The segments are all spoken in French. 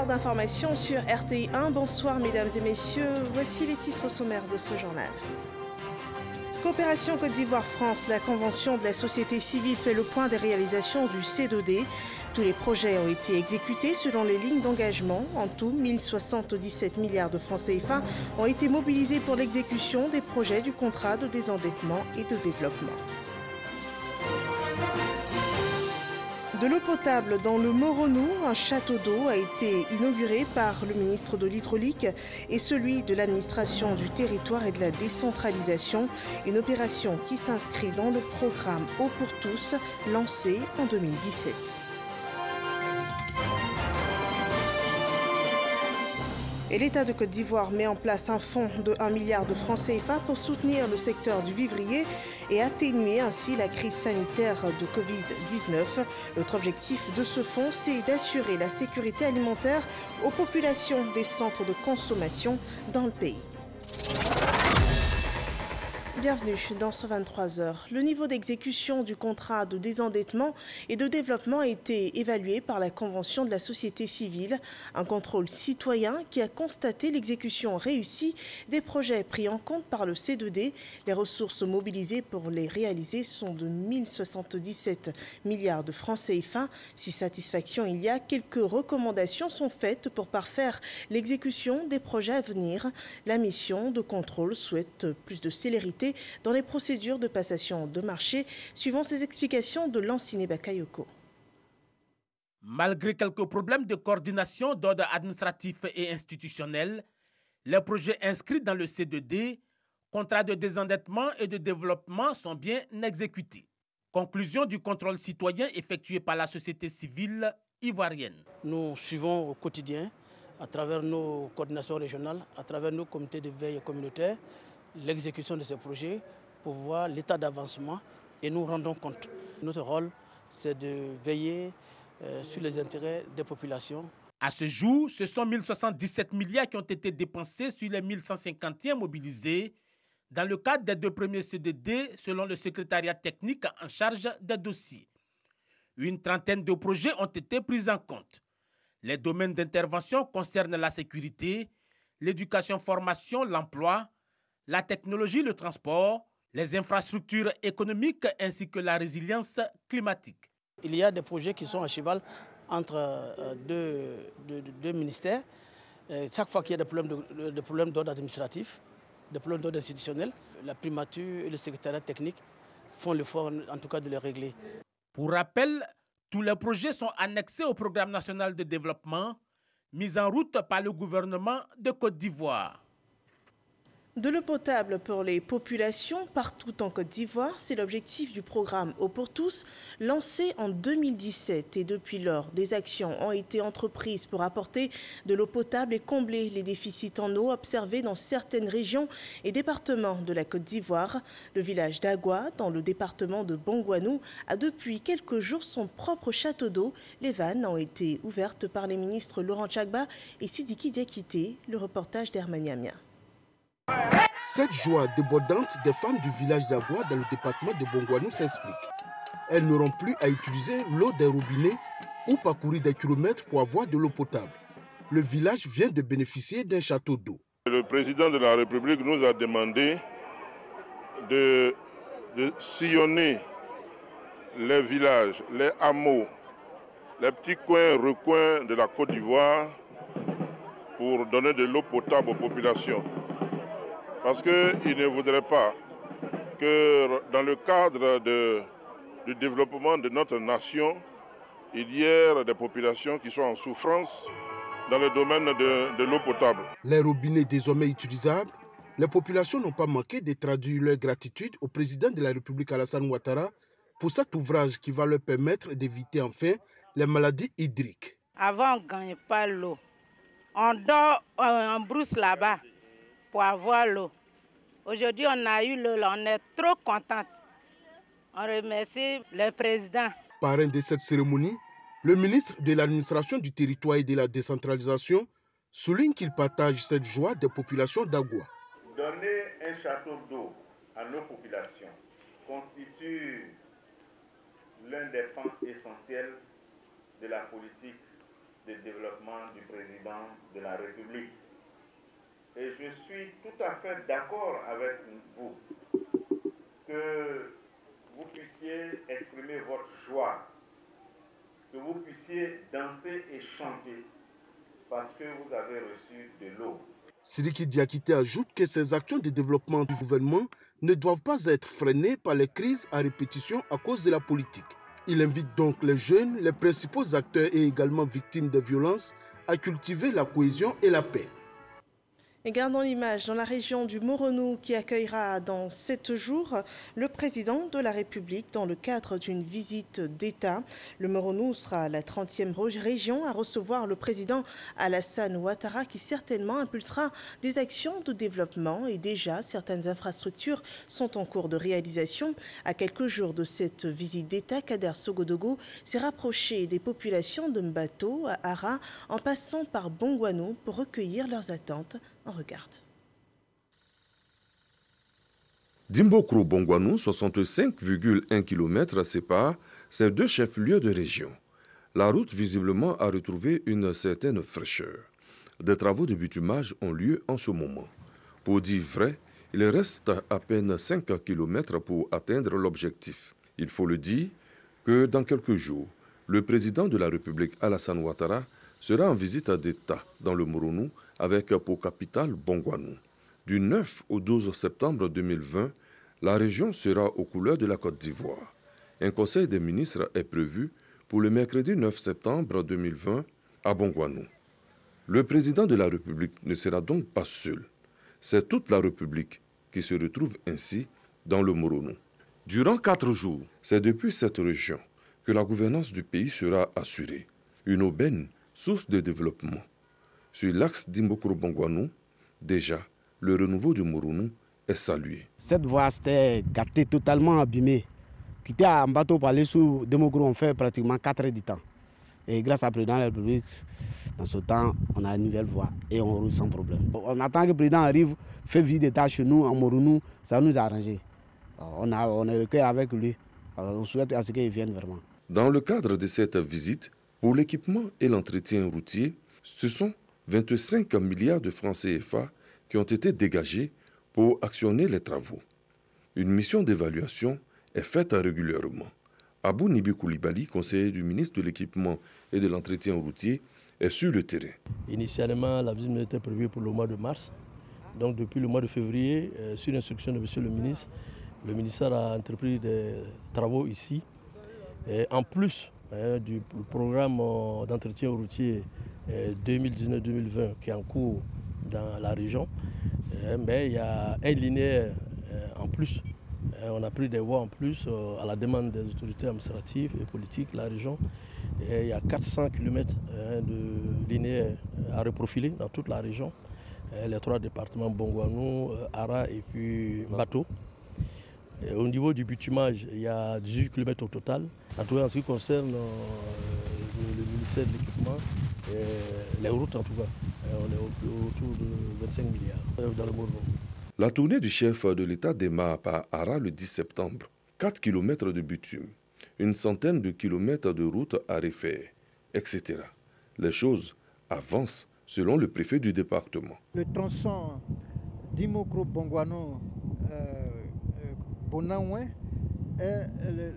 d'information sur RTI 1. Bonsoir mesdames et messieurs, voici les titres sommaires de ce journal. Coopération Côte d'Ivoire-France, la convention de la société civile fait le point des réalisations du C2D. Tous les projets ont été exécutés selon les lignes d'engagement. En tout, 1077 milliards de francs CFA ont été mobilisés pour l'exécution des projets du contrat de désendettement et de développement. De l'eau potable dans le Moronou, un château d'eau a été inauguré par le ministre de l'Hydraulique et celui de l'administration du territoire et de la décentralisation. Une opération qui s'inscrit dans le programme Eau pour tous, lancé en 2017. Et l'État de Côte d'Ivoire met en place un fonds de 1 milliard de francs CFA pour soutenir le secteur du vivrier et atténuer ainsi la crise sanitaire de Covid-19. L'autre objectif de ce fonds, c'est d'assurer la sécurité alimentaire aux populations des centres de consommation dans le pays. Bienvenue dans ce 23h. Le niveau d'exécution du contrat de désendettement et de développement a été évalué par la Convention de la société civile, un contrôle citoyen qui a constaté l'exécution réussie des projets pris en compte par le C2D. Les ressources mobilisées pour les réaliser sont de 1077 milliards de francs CFA. Si satisfaction il y a, quelques recommandations sont faites pour parfaire l'exécution des projets à venir. La mission de contrôle souhaite plus de célérité dans les procédures de passation de marché, suivant ces explications de Lanciné Bakayoko. Malgré quelques problèmes de coordination d'ordre administratif et institutionnel, les projets inscrits dans le C2D, contrat de désendettement et de développement, sont bien exécutés. Conclusion du contrôle citoyen effectué par la société civile ivoirienne. Nous suivons au quotidien, à travers nos coordinations régionales, à travers nos comités de veille communautaires, l'exécution de ces projets pour voir l'état d'avancement et nous rendons compte. Notre rôle, c'est de veiller sur les intérêts des populations. À ce jour, ce sont 1077 milliards qui ont été dépensés sur les 1151 mobilisés dans le cadre des deux premiers C2D selon le secrétariat technique en charge des dossiers. Une trentaine de projets ont été pris en compte. Les domaines d'intervention concernent la sécurité, l'éducation-formation, l'emploi, la technologie, le transport, les infrastructures économiques ainsi que la résilience climatique. Il y a des projets qui sont à cheval entre deux ministères. Chaque fois qu'il y a des problèmes d'ordre administratif, des problèmes d'ordre institutionnel, la primature et le secrétariat technique font l'effort en tout cas de les régler. Pour rappel, tous les projets sont annexés au programme national de développement mis en route par le gouvernement de Côte d'Ivoire. De l'eau potable pour les populations partout en Côte d'Ivoire, c'est l'objectif du programme Eau pour tous, lancé en 2017. Et depuis lors, des actions ont été entreprises pour apporter de l'eau potable et combler les déficits en eau observés dans certaines régions et départements de la Côte d'Ivoire. Le village d'Agua, dans le département de Bongouanou, a depuis quelques jours son propre château d'eau. Les vannes ont été ouvertes par les ministres Laurent Tchagba et Sidiki Diakité. Le reportage d'Hermaniamia. Cette joie débordante des femmes du village d'Agua dans le département de Bongouanou s'explique. Elles n'auront plus à utiliser l'eau des robinets ou parcourir des kilomètres pour avoir de l'eau potable. Le village vient de bénéficier d'un château d'eau. Le président de la République nous a demandé de sillonner les villages, les hameaux, les petits coins, recoins de la Côte d'Ivoire pour donner de l'eau potable aux populations. Parce qu'il ne voudrait pas que dans le cadre du développement de notre nation, il y ait des populations qui sont en souffrance dans le domaine de l'eau potable. Les robinets désormais utilisables, les populations n'ont pas manqué de traduire leur gratitude au président de la République Alassane Ouattara pour cet ouvrage qui va leur permettre d'éviter enfin les maladies hydriques. Avant, on ne gagnait pas l'eau. On dort en brousse là-bas pour avoir l'eau. Aujourd'hui, on a eu l'eau, on est trop contents. On remercie le président. Parrain de cette cérémonie, le ministre de l'administration du territoire et de la décentralisation souligne qu'il partage cette joie des populations d'Agua. Donner un château d'eau à nos populations constitue l'un des pans essentiels de la politique de développement du président de la République. Et je suis tout à fait d'accord avec vous que vous puissiez exprimer votre joie, que vous puissiez danser et chanter parce que vous avez reçu de l'eau. Sidiki Diakité ajoute que ces actions de développement du gouvernement ne doivent pas être freinées par les crises à répétition à cause de la politique. Il invite donc les jeunes, les principaux acteurs et également victimes de violences à cultiver la cohésion et la paix. Et gardons l'image dans la région du Moronou qui accueillera dans 7 jours le président de la République dans le cadre d'une visite d'État. Le Moronou sera la 30e région à recevoir le président Alassane Ouattara qui certainement impulsera des actions de développement et déjà certaines infrastructures sont en cours de réalisation. À quelques jours de cette visite d'État, Kader Sogodogo s'est rapproché des populations de Mbato à Ara en passant par Bongouanou pour recueillir leurs attentes. On regarde. Dimbokro Bongouanou, 65,1 km sépare ces deux chefs-lieux de région. La route visiblement a retrouvé une certaine fraîcheur. Des travaux de bitumage ont lieu en ce moment. Pour dire vrai, il reste à peine 5 km pour atteindre l'objectif. Il faut le dire que dans quelques jours, le président de la République Alassane Ouattara sera en visite d'État dans le Moronou avec pour capitale Bongouanou. Du 9 au 12 septembre 2020, la région sera aux couleurs de la Côte d'Ivoire. Un conseil des ministres est prévu pour le mercredi 9 septembre 2020 à Bongouanou. Le président de la République ne sera donc pas seul. C'est toute la République qui se retrouve ainsi dans le Moronou. Durant 4 jours, c'est depuis cette région que la gouvernance du pays sera assurée. Une aubaine, source de développement. Sur l'axe Dimbokro-Bongouanou, déjà, le renouveau du Moronou est salué. Cette voie c'était gâtée, totalement abîmée. Quitter à Mbato pour aller sur Dimbokro, on fait pratiquement 4 heures du temps. Et grâce au président de la République, dans ce temps, on a une nouvelle voie et on roule sans problème. On attend que le président arrive, fait visite d'État chez nous, en Moronou, ça nous a arrangé. On est le cœur avec lui. On souhaite à ce qu'il vienne vraiment. Dans le cadre de cette visite, pour l'équipement et l'entretien routier, ce sont 25 milliards de francs CFA qui ont été dégagés pour actionner les travaux. Une mission d'évaluation est faite régulièrement. Abou Nibi Koulibaly, conseiller du ministre de l'Équipement et de l'Entretien routier, est sur le terrain. Initialement, la visite était prévue pour le mois de mars. Donc depuis le mois de février, sur instruction de M. le ministre, le ministère a entrepris des travaux ici. Et en plus du programme d'entretien routier 2019-2020 qui est en cours dans la région, mais il y a un linéaire en plus. On a pris des voies en plus à la demande des autorités administratives et politiques de la région. Et il y a 400 km de linéaire à reprofiler dans toute la région. Les 3 départements Bongouanou, Ara et puis Mbato. Et au niveau du bitumage, il y a 18 km au total. En tout cas, en ce qui concerne le ministère de l'Équipement, les routes en tout cas, on est autour de 25 milliards dans le Moronou. La tournée du chef de l'État démarre par Ara le 10 septembre. 4 km de bitume, une centaine de kilomètres de route à refaire, etc. Les choses avancent selon le préfet du département. Le tronçon Dimbokro-Bongouanou Bonaouin est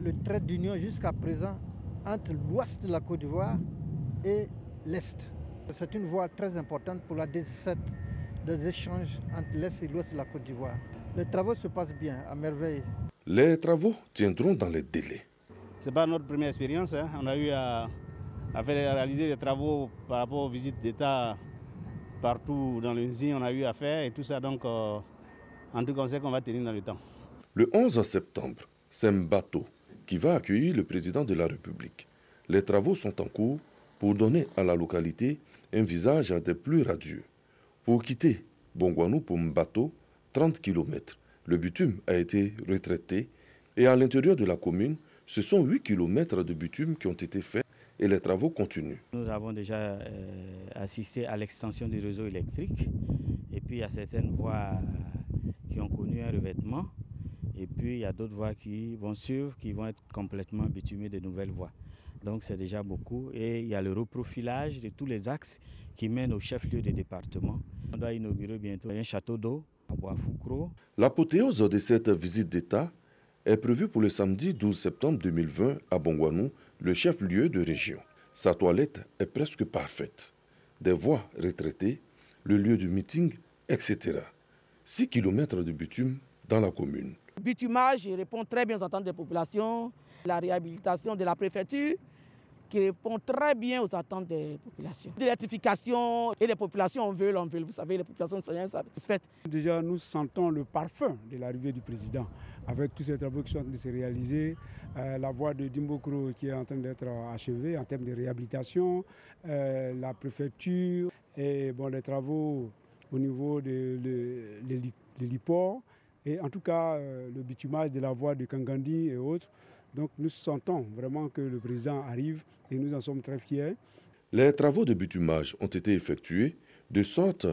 le trait d'union jusqu'à présent entre l'ouest de la Côte d'Ivoire et l'est. C'est une voie très importante pour la desserte des échanges entre l'est et l'ouest de la Côte d'Ivoire. Les travaux se passent bien, à merveille. Les travaux tiendront dans les délais. Ce n'est pas notre première expérience. On a eu à réaliser des travaux par rapport aux visites d'État partout dans le Nzi, on a eu à faire et tout ça. Donc, en tout cas, on sait qu'on va tenir dans le temps. Le 11 septembre, c'est Mbato qui va accueillir le président de la République. Les travaux sont en cours pour donner à la localité un visage des plus radieux. Pour quitter Bongouanou pour Mbato, 30 km, le bitume a été retraité et à l'intérieur de la commune, ce sont 8 km de bitume qui ont été faits et les travaux continuent. Nous avons déjà assisté à l'extension du réseau électrique et puis il y a certaines voies qui ont connu un revêtement. Et puis il y a d'autres voies qui vont suivre, qui vont être complètement bitumées de nouvelles voies. Donc c'est déjà beaucoup. Et il y a le reprofilage de tous les axes qui mènent au chef-lieu des départements. On doit inaugurer bientôt un château d'eau à Bois-Foucro. L'apothéose de cette visite d'État est prévue pour le samedi 12 septembre 2020 à Bongouanou, le chef-lieu de région. Sa toilette est presque parfaite. Des voies retraitées, le lieu du meeting, etc. 6 km de bitume dans la commune. Le bitumage répond très bien aux attentes des populations. La réhabilitation de la préfecture qui répond très bien aux attentes des populations. L'électrification et les populations en veulent. Vous savez, les populations sont satisfaites. Déjà, nous sentons le parfum de l'arrivée du président. Avec tous ces travaux qui sont en train de se réaliser, la voie de Dimbokro qui est en train d'être achevée en termes de réhabilitation, la préfecture et bon, les travaux au niveau de l'héliport et en tout cas le bitumage de la voie de Kangandi et autres. Donc nous sentons vraiment que le président arrive et nous en sommes très fiers. Les travaux de bitumage ont été effectués de sorte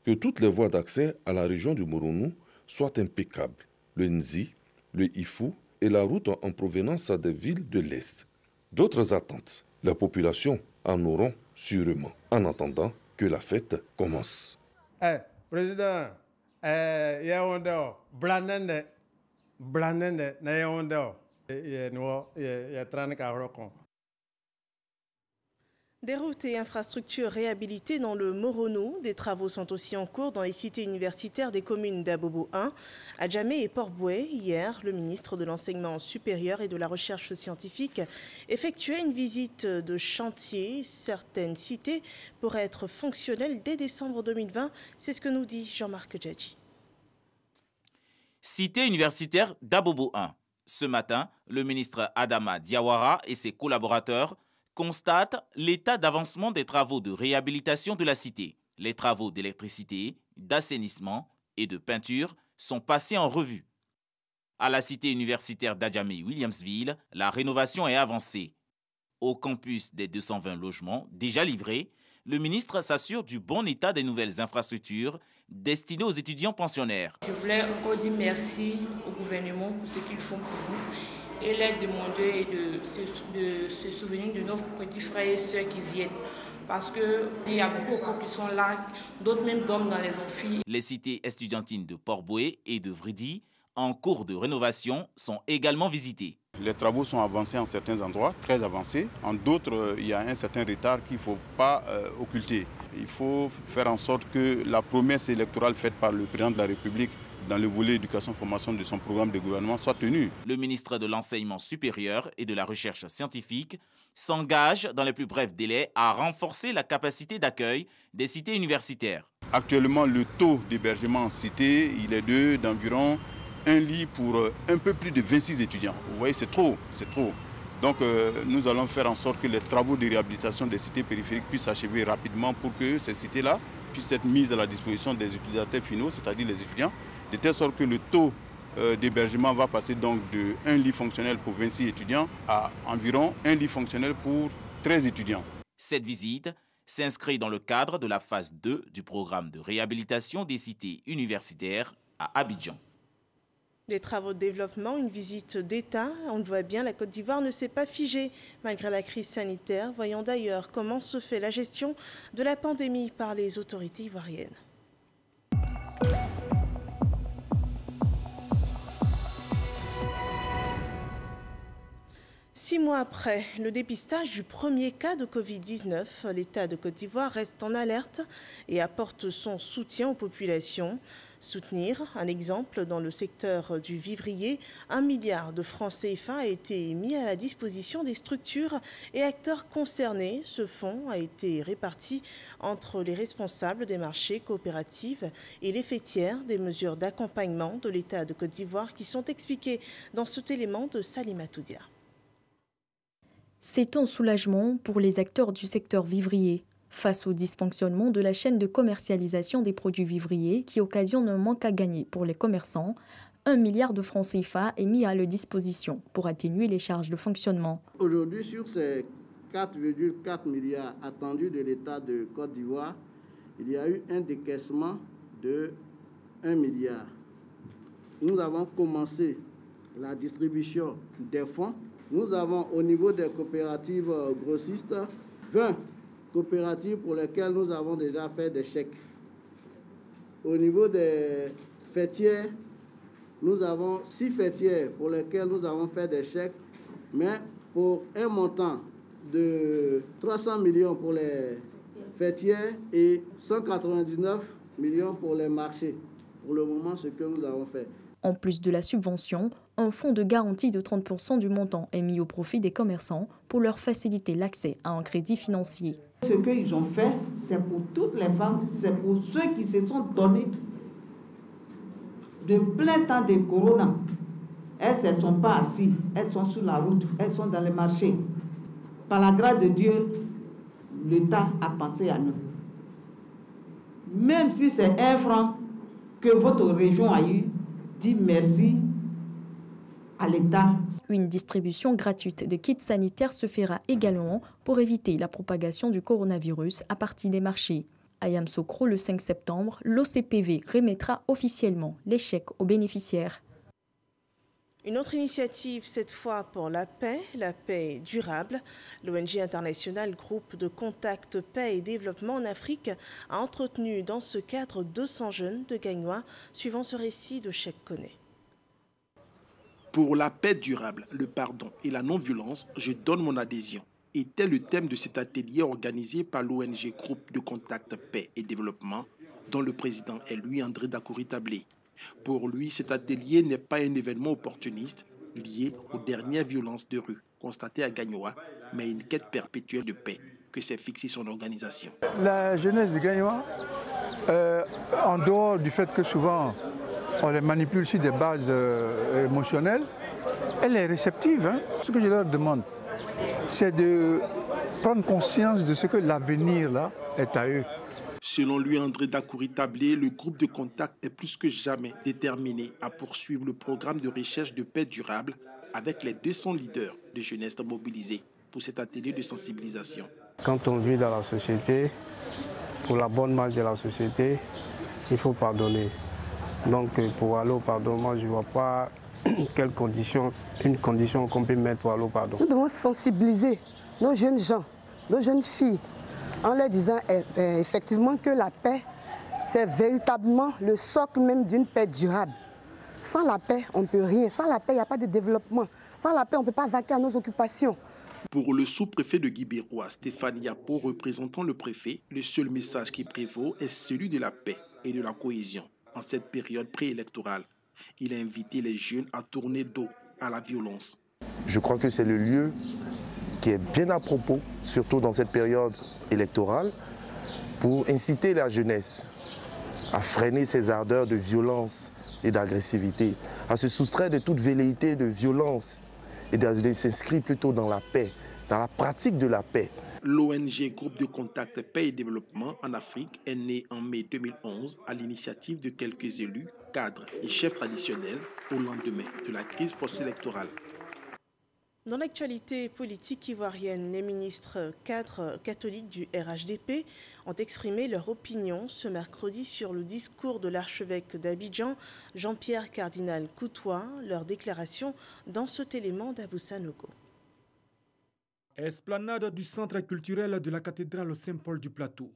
que toutes les voies d'accès à la région du Moronou soient impeccables. Le Nzi, le Ifou et la route en provenance des villes de l'Est. D'autres attentes, la population en auront sûrement, en attendant que la fête commence. Président, Des routes et infrastructures réhabilitées dans le Moronou. Des travaux sont aussi en cours dans les cités universitaires des communes d'Abobo 1, Adjamé et Port-Boué. Hier, le ministre de l'Enseignement supérieur et de la Recherche scientifique effectuait une visite de chantier. Certaines cités pourraient être fonctionnelles dès décembre 2020. C'est ce que nous dit Jean-Marc Djadji. Cité universitaire d'Abobo 1. Ce matin, le ministre Adama Diawara et ses collaborateurs constatent l'état d'avancement des travaux de réhabilitation de la cité. Les travaux d'électricité, d'assainissement et de peinture sont passés en revue. À la cité universitaire d'Adjamé-Williamsville, la rénovation est avancée. Au campus des 220 logements déjà livrés, le ministre s'assure du bon état des nouvelles infrastructures destinées aux étudiants pensionnaires. Je voulais encore dire merci au gouvernement pour ce qu'ils font pour nous et leur demander de se souvenir de nos petits frères et sœurs qui viennent. Parce qu'il y a beaucoup encore qui sont là, d'autres même dorment dans les amphis. Les cités estudiantines de Port-Boué et de Vridi, en cours de rénovation, sont également visitées. Les travaux sont avancés en certains endroits, très avancés. En d'autres, il y a un certain retard qu'il ne faut pas occulter. Il faut faire en sorte que la promesse électorale faite par le président de la République dans le volet éducation-formation de son programme de gouvernement soit tenue. Le ministre de l'Enseignement supérieur et de la Recherche scientifique s'engage dans les plus brefs délais à renforcer la capacité d'accueil des cités universitaires. Actuellement, le taux d'hébergement en cité, il est d'environ un lit pour un peu plus de 26 étudiants. Vous voyez, c'est trop, c'est trop. Donc nous allons faire en sorte que les travaux de réhabilitation des cités périphériques puissent s'achever rapidement pour que ces cités-là puissent être mises à la disposition des utilisateurs finaux, c'est-à-dire les étudiants, de telle sorte que le taux d'hébergement va passer donc de 1 lit fonctionnel pour 26 étudiants à environ 1 lit fonctionnel pour 13 étudiants. Cette visite s'inscrit dans le cadre de la phase 2 du programme de réhabilitation des cités universitaires à Abidjan. Des travaux de développement, une visite d'État. On le voit bien, la Côte d'Ivoire ne s'est pas figée malgré la crise sanitaire. Voyons d'ailleurs comment se fait la gestion de la pandémie par les autorités ivoiriennes. Six mois après le dépistage du premier cas de Covid-19, l'État de Côte d'Ivoire reste en alerte et apporte son soutien aux populations. Soutenir, un exemple, dans le secteur du vivrier, 1 milliard de francs CFA a été mis à la disposition des structures et acteurs concernés. Ce fonds a été réparti entre les responsables des marchés coopératifs et les fêtières. Des mesures d'accompagnement de l'État de Côte d'Ivoire qui sont expliquées dans cet élément de Salima Toudia. C'est un soulagement pour les acteurs du secteur vivrier. Face au dysfonctionnement de la chaîne de commercialisation des produits vivriers qui occasionne un manque à gagner pour les commerçants, 1 milliard de francs CFA est mis à leur disposition pour atténuer les charges de fonctionnement. Aujourd'hui, sur ces 4,4 milliards attendus de l'État de Côte d'Ivoire, il y a eu un décaissement de 1 milliard. Nous avons commencé la distribution des fonds Nous avons au niveau des coopératives grossistes 20 coopératives pour lesquelles nous avons déjà fait des chèques. Au niveau des fêtières, nous avons 6 fêtières pour lesquelles nous avons fait des chèques, mais pour un montant de 300 millions pour les fêtières et 199 millions pour les marchés. Pour le moment, ce que nous avons fait. En plus de la subvention, un fonds de garantie de 30% du montant est mis au profit des commerçants pour leur faciliter l'accès à un crédit financier. Ce qu'ils ont fait, c'est pour toutes les femmes, c'est pour ceux qui se sont donnés de plein temps de corona. Elles ne sont pas assises, elles sont sur la route, elles sont dans les marchés. Par la grâce de Dieu, l'État a pensé à nous. Même si c'est 1 franc que votre région a eu, dis merci à l'État. Une distribution gratuite de kits sanitaires se fera également pour éviter la propagation du coronavirus à partir des marchés. À Yamoussoukro, le 5 septembre, l'OCPV remettra officiellement les chèques aux bénéficiaires. Une autre initiative, cette fois pour la paix durable. L'ONG internationale Groupe de Contact Paix et Développement en Afrique a entretenu dans ce cadre 200 jeunes de Gagnoa, suivant ce récit de Cheikh Koné. Pour la paix durable, le pardon et la non-violence, je donne mon adhésion. Était le thème de cet atelier organisé par l'ONG Groupe de Contact Paix et Développement, dont le président est Louis-André Dakouri-Tablé. Pour lui, cet atelier n'est pas un événement opportuniste lié aux dernières violences de rue constatées à Gagnoa, mais une quête perpétuelle de paix que s'est fixée son organisation. La jeunesse de Gagnoa, en dehors du fait que souvent on les manipule sur des bases émotionnelles, elle est réceptive. Ce que je leur demande, c'est de prendre conscience de ce que l'avenir là est à eux. Selon lui, André Dakouri-Tablé, le groupe de contact est plus que jamais déterminé à poursuivre le programme de recherche de paix durable avec les 200 leaders de jeunesse mobilisés pour cet atelier de sensibilisation. Quand on vit dans la société, pour la bonne marche de la société, il faut pardonner. Donc pour aller au pardon, moi je ne vois pas quelle condition, une condition qu'on peut mettre pour aller au pardon. Nous devons sensibiliser nos jeunes gens, nos jeunes filles, en leur disant effectivement que la paix, c'est véritablement le socle même d'une paix durable. Sans la paix, on ne peut rien. Sans la paix, il n'y a pas de développement. Sans la paix, on ne peut pas vaquer à nos occupations. Pour le sous-préfet de Guibérois, Stéphane Yapo, représentant le préfet, le seul message qui prévaut est celui de la paix et de la cohésion en cette période préélectorale. Il a invité les jeunes à tourner dos à la violence. Je crois que c'est le lieu qui est bien à propos, surtout dans cette période électorale, pour inciter la jeunesse à freiner ses ardeurs de violence et d'agressivité, à se soustraire de toute velléité de violence et de s'inscrire plutôt dans la paix, dans la pratique de la paix. L'ONG Groupe de Contact Paix et Développement en Afrique est née en mai 2011 à l'initiative de quelques élus, cadres et chefs traditionnels au lendemain de la crise post-électorale. Dans l'actualité politique ivoirienne, les ministres cadres catholiques du RHDP ont exprimé leur opinion ce mercredi sur le discours de l'archevêque d'Abidjan, Jean-Pierre Cardinal Coutois, leur déclaration dans cet élément d'Abou Sanogo. Esplanade du centre culturel de la cathédrale Saint-Paul du Plateau.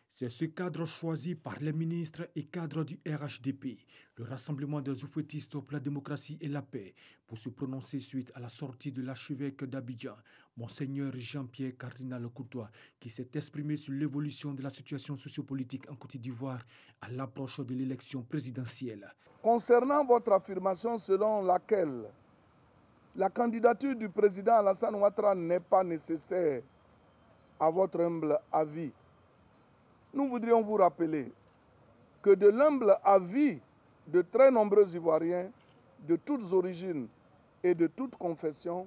C'est ce cadre choisi par les ministres et cadres du RHDP, le Rassemblement des oufouettistes pour la démocratie et la paix, pour se prononcer suite à la sortie de l'archevêque d'Abidjan, Monseigneur Jean-Pierre Cardinal Coutois, qui s'est exprimé sur l'évolution de la situation sociopolitique en Côte d'Ivoire à l'approche de l'élection présidentielle. Concernant votre affirmation selon laquelle la candidature du président Alassane Ouattara n'est pas nécessaire, à votre humble avis, nous voudrions vous rappeler que de l'humble avis de très nombreux Ivoiriens de toutes origines et de toutes confessions,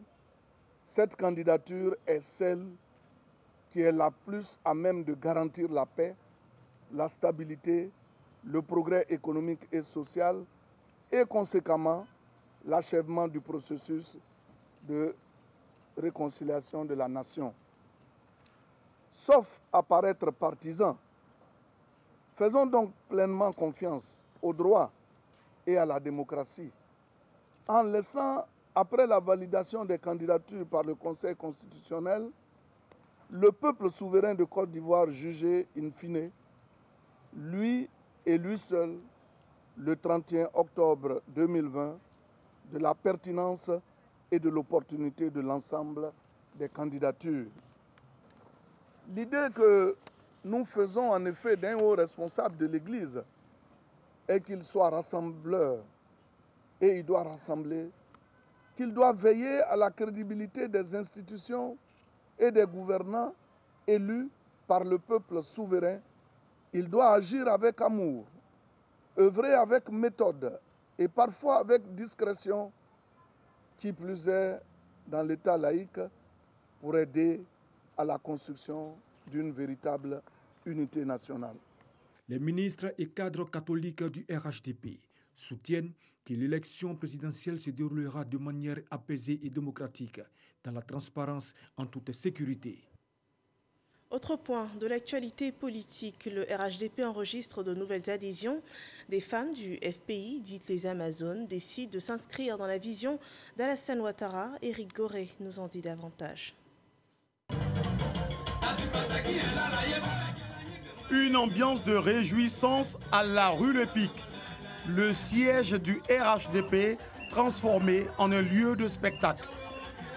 cette candidature est celle qui est la plus à même de garantir la paix, la stabilité, le progrès économique et social et conséquemment l'achèvement du processus de réconciliation de la nation. Sauf à paraître partisans, faisons donc pleinement confiance au droit et à la démocratie, en laissant après la validation des candidatures par le Conseil constitutionnel, le peuple souverain de Côte d'Ivoire jugeait in fine, lui et lui seul, le 31 octobre 2020, de la pertinence et de l'opportunité de l'ensemble des candidatures. L'idée que nous faisons en effet d'un haut responsable de l'Église est qu'il soit rassembleur et il doit rassembler, qu'il doit veiller à la crédibilité des institutions et des gouvernants élus par le peuple souverain. Il doit agir avec amour, œuvrer avec méthode et parfois avec discrétion, qui plus est dans l'État laïque, pour aider à la construction d'une véritable unité nationale. Les ministres et cadres catholiques du RHDP soutiennent que l'élection présidentielle se déroulera de manière apaisée et démocratique, dans la transparence en toute sécurité. Autre point de l'actualité politique, le RHDP enregistre de nouvelles adhésions. Des femmes du FPI, dites les Amazones, décident de s'inscrire dans la vision d'Alassane Ouattara. Éric Goré nous en dit davantage. Une ambiance de réjouissance à la rue Le Pic. Le siège du RHDP transformé en un lieu de spectacle.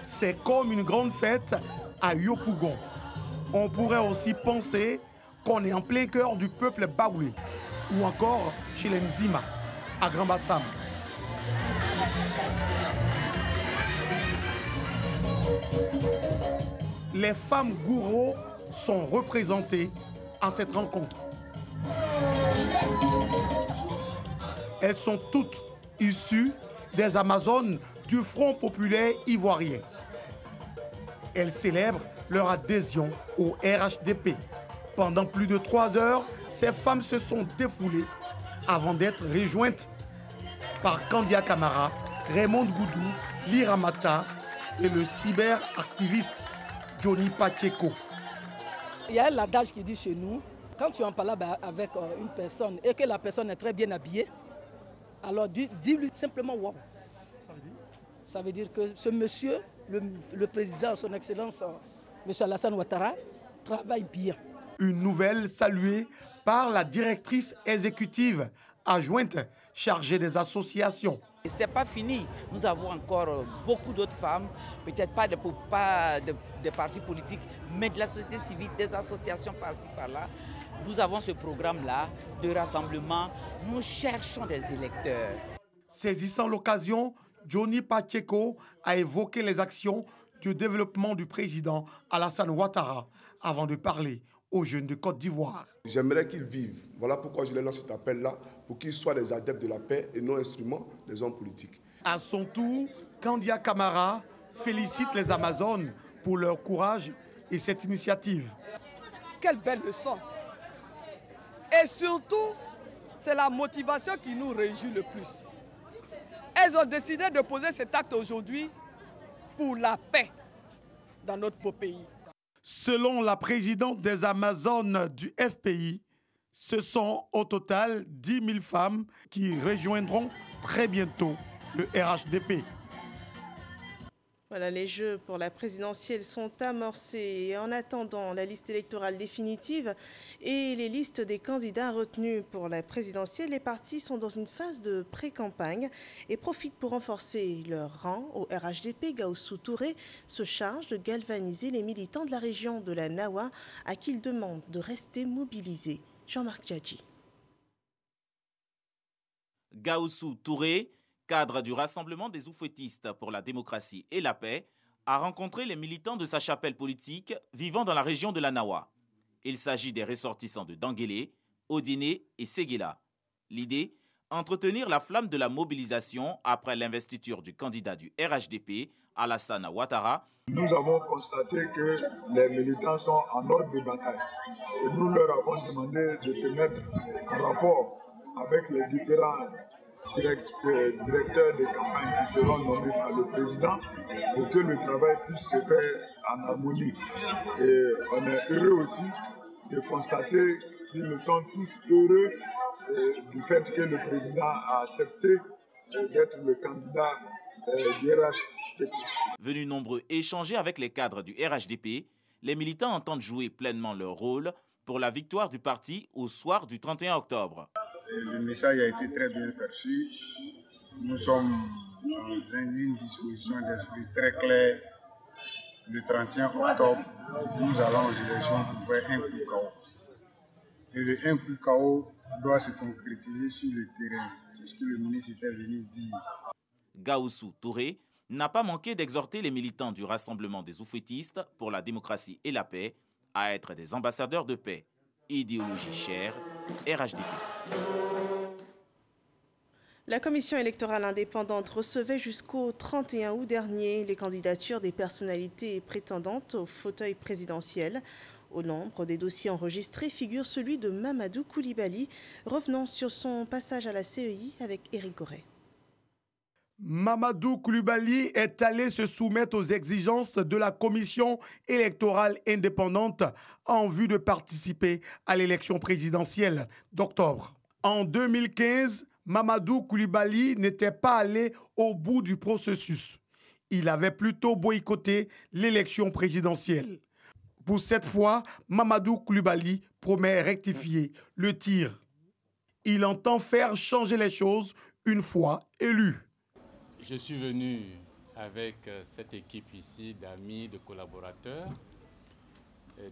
C'est comme une grande fête à Yopougon. On pourrait aussi penser qu'on est en plein cœur du peuple baoulé ou encore chez les Nzima, à Grand Bassam. Les femmes gourous sont représentées à cette rencontre. Elles sont toutes issues des Amazones du Front populaire ivoirien. Elles célèbrent leur adhésion au RHDP. Pendant plus de 3 heures, ces femmes se sont défoulées avant d'être rejointes par Kandia Camara, Raymond Goudou, Lira Mata et le cyberactiviste Johnny Pacheco. Il y a l'adage qui dit chez nous, quand tu en parles avec une personne et que la personne est très bien habillée, alors dis-lui simplement wow. Ça veut dire que ce monsieur, le président, son excellence, M. Alassane Ouattara, travaille bien. Une nouvelle saluée par la directrice exécutive adjointe chargée des associations. Ce n'est pas fini. Nous avons encore beaucoup d'autres femmes, peut-être pas de partis politiques, mais de la société civile, des associations par-ci, par-là. Nous avons ce programme-là de rassemblement. Nous cherchons des électeurs. Saisissant l'occasion, Johnny Pacheco a évoqué les actions du développement du président Alassane Ouattara avant de parler aux jeunes de Côte d'Ivoire. J'aimerais qu'ils vivent. Voilà pourquoi je les lance cet appel-là, pour qu'ils soient des adeptes de la paix et non instruments des hommes politiques. À son tour, Kandia Camara félicite les Amazones pour leur courage et cette initiative. Quelle belle leçon! Et surtout, c'est la motivation qui nous réjouit le plus. Elles ont décidé de poser cet acte aujourd'hui pour la paix dans notre beau pays. Selon la présidente des Amazones du FPI, ce sont au total 10 000 femmes qui rejoindront très bientôt le RHDP. Voilà, les jeux pour la présidentielle sont amorcés. Et en attendant la liste électorale définitive et les listes des candidats retenus pour la présidentielle, les partis sont dans une phase de pré-campagne et profitent pour renforcer leur rang. Au RHDP, Gaoussou Touré se charge de galvaniser les militants de la région de la Nawa à qui il demande de rester mobilisés. Jean-Marc Djadji. Gaoussou Touré, cadre du Rassemblement des oufouettistes pour la démocratie et la paix, a rencontré les militants de sa chapelle politique vivant dans la région de la Nawa. Il s'agit des ressortissants de Danguélé, Odiné et Séguéla. L'idée, entretenir la flamme de la mobilisation après l'investiture du candidat du RHDP, Alassane Ouattara. Nous avons constaté que les militants sont en ordre de bataille. Et nous leur avons demandé de se mettre en rapport avec les différents directeurs de campagne qui seront nommés par le président pour que le travail puisse se faire en harmonie. Et on est heureux aussi de constater qu'ils sont tous heureux du fait que le président a accepté d'être le candidat du RHDP. Venus nombreux échanger avec les cadres du RHDP, les militants entendent jouer pleinement leur rôle pour la victoire du parti au soir du 31 octobre. Le message a été très bien perçu. Nous sommes dans une disposition d'esprit très claire. Le 31 octobre, nous allons aux élections pour faire un coup KO. Et le un coup KO doit se concrétiser sur le terrain. C'est ce que le ministre était venu dire. Gaoussou Touré n'a pas manqué d'exhorter les militants du Rassemblement des Oufouettistes pour la démocratie et la paix à être des ambassadeurs de paix. Idéologie chère, RHDP. La commission électorale indépendante recevait jusqu'au 31 août dernier les candidatures des personnalités prétendantes au fauteuil présidentiel. Au nombre des dossiers enregistrés figure celui de Mamadou Koulibaly, revenant sur son passage à la CEI avec Éric Goret. Mamadou Koulibaly est allé se soumettre aux exigences de la commission électorale indépendante en vue de participer à l'élection présidentielle d'octobre. En 2015, Mamadou Koulibaly n'était pas allé au bout du processus. Il avait plutôt boycotté l'élection présidentielle. Pour cette fois, Mamadou Koulibaly promet rectifier le tir. Il entend faire changer les choses une fois élu. Je suis venu avec cette équipe ici d'amis, de collaborateurs,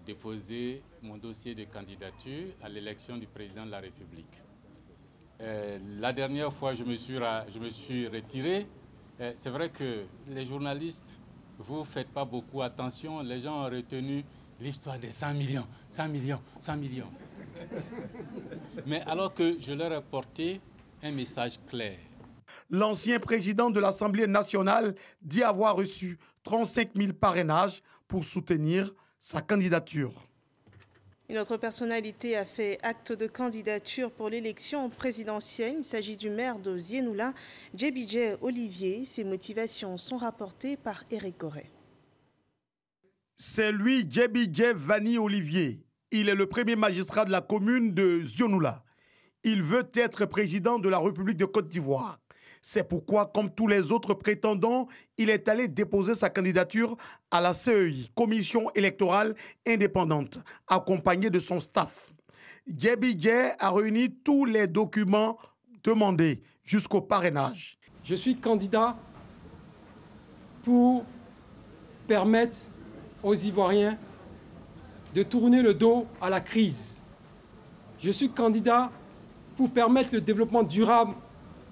déposer mon dossier de candidature à l'élection du président de la République. La dernière fois, je me suis retiré. C'est vrai que les journalistes, vous ne faites pas beaucoup attention. Les gens ont retenu l'histoire des 100 millions, 100 millions, 100 millions. Mais alors que je leur ai porté un message clair. L'ancien président de l'Assemblée nationale dit avoir reçu 35 000 parrainages pour soutenir sa candidature. Une autre personnalité a fait acte de candidature pour l'élection présidentielle. Il s'agit du maire de Zienoula, Djebidje Olivier. Ses motivations sont rapportées par Éric Goret. C'est lui, Djebidje Vani Olivier. Il est le premier magistrat de la commune de Zienoula. Il veut être président de la République de Côte d'Ivoire. C'est pourquoi, comme tous les autres prétendants, il est allé déposer sa candidature à la CEI, Commission électorale indépendante, accompagné de son staff. Djebidje a réuni tous les documents demandés jusqu'au parrainage. Je suis candidat pour permettre aux Ivoiriens de tourner le dos à la crise. Je suis candidat pour permettre le développement durable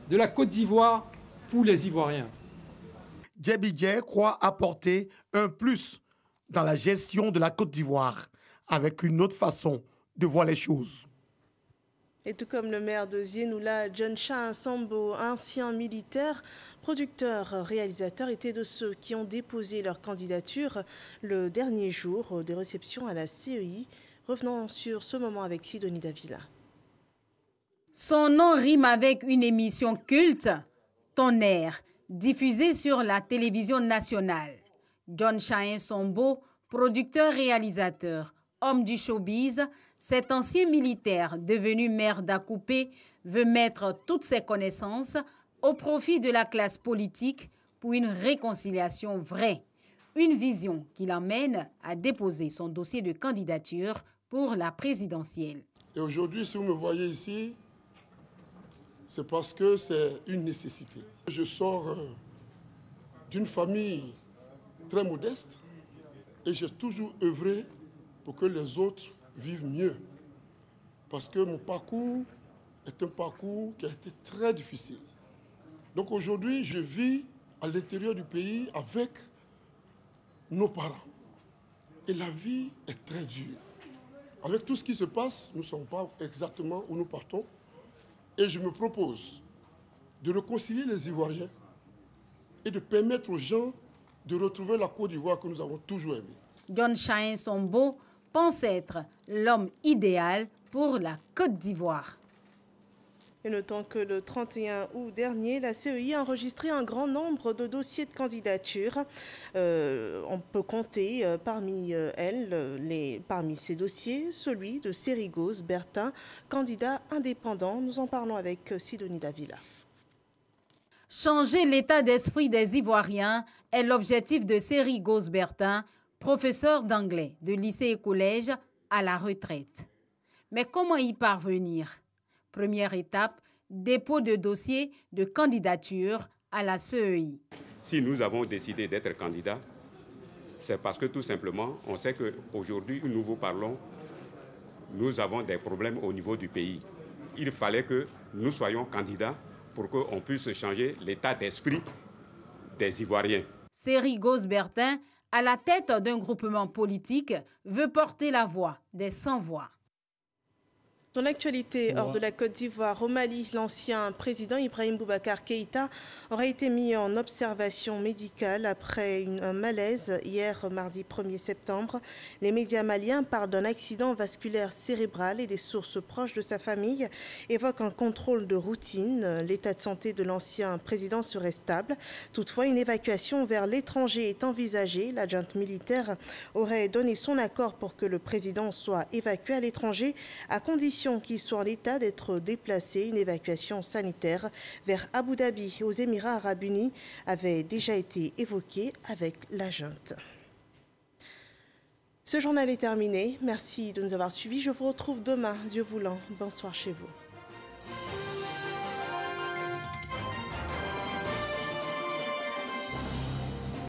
de la Côte d'Ivoire pour les Ivoiriens. Djebidje croit apporter un plus dans la gestion de la Côte d'Ivoire avec une autre façon de voir les choses. Et tout comme le maire de Zienoula, John Cha Sambo, ancien militaire, producteur, réalisateur, était de ceux qui ont déposé leur candidature le dernier jour des réceptions à la CEI. Revenons sur ce moment avec Sidonie Davila. Son nom rime avec une émission culte, Tonnerre, diffusée sur la télévision nationale. John Chahin Sombo, producteur-réalisateur, homme du showbiz, cet ancien militaire devenu maire d'Akoupé veut mettre toutes ses connaissances au profit de la classe politique pour une réconciliation vraie. Une vision qui l'emmène à déposer son dossier de candidature pour la présidentielle. Et aujourd'hui, si vous me voyez ici, c'est parce que c'est une nécessité. Je sors d'une famille très modeste et j'ai toujours œuvré pour que les autres vivent mieux. Parce que mon parcours est un parcours qui a été très difficile. Donc aujourd'hui, je vis à l'intérieur du pays avec nos parents. Et la vie est très dure. Avec tout ce qui se passe, nous ne savons pas exactement où nous partons. Et je me propose de réconcilier les Ivoiriens et de permettre aux gens de retrouver la Côte d'Ivoire que nous avons toujours aimée. John Chahin Sombo pense être l'homme idéal pour la Côte d'Ivoire. Et notons que le 31 août dernier, la CEI a enregistré un grand nombre de dossiers de candidature. On peut compter parmi ces dossiers celui de Sérigos Bertin, candidat indépendant. Nous en parlons avec Sidonie Davila. Changer l'état d'esprit des Ivoiriens est l'objectif de Séry Gosbertin, professeur d'anglais de lycée et collège à la retraite. Mais comment y parvenir? Première étape, dépôt de dossier de candidature à la CEI. Si nous avons décidé d'être candidats, c'est parce que tout simplement, on sait qu'aujourd'hui, où nous vous parlons, nous avons des problèmes au niveau du pays. Il fallait que nous soyons candidats pour qu'on puisse changer l'état d'esprit des Ivoiriens. Séry Gosbertin, à la tête d'un groupement politique, veut porter la voix des sans-voix. Dans l'actualité, hors de la Côte d'Ivoire, au Mali, l'ancien président Ibrahim Boubacar Keïta aurait été mis en observation médicale après un malaise hier, mardi 1er septembre. Les médias maliens parlent d'un accident vasculaire cérébral et des sources proches de sa famille évoquent un contrôle de routine. L'état de santé de l'ancien président serait stable. Toutefois, une évacuation vers l'étranger est envisagée. La junte militaire aurait donné son accord pour que le président soit évacué à l'étranger à condition qui soit en état d'être déplacé. Une évacuation sanitaire vers Abu Dhabi, aux Émirats arabes unis, avait déjà été évoquée avec la junte. Ce journal est terminé. Merci de nous avoir suivis. Je vous retrouve demain, Dieu voulant. Bonsoir chez vous.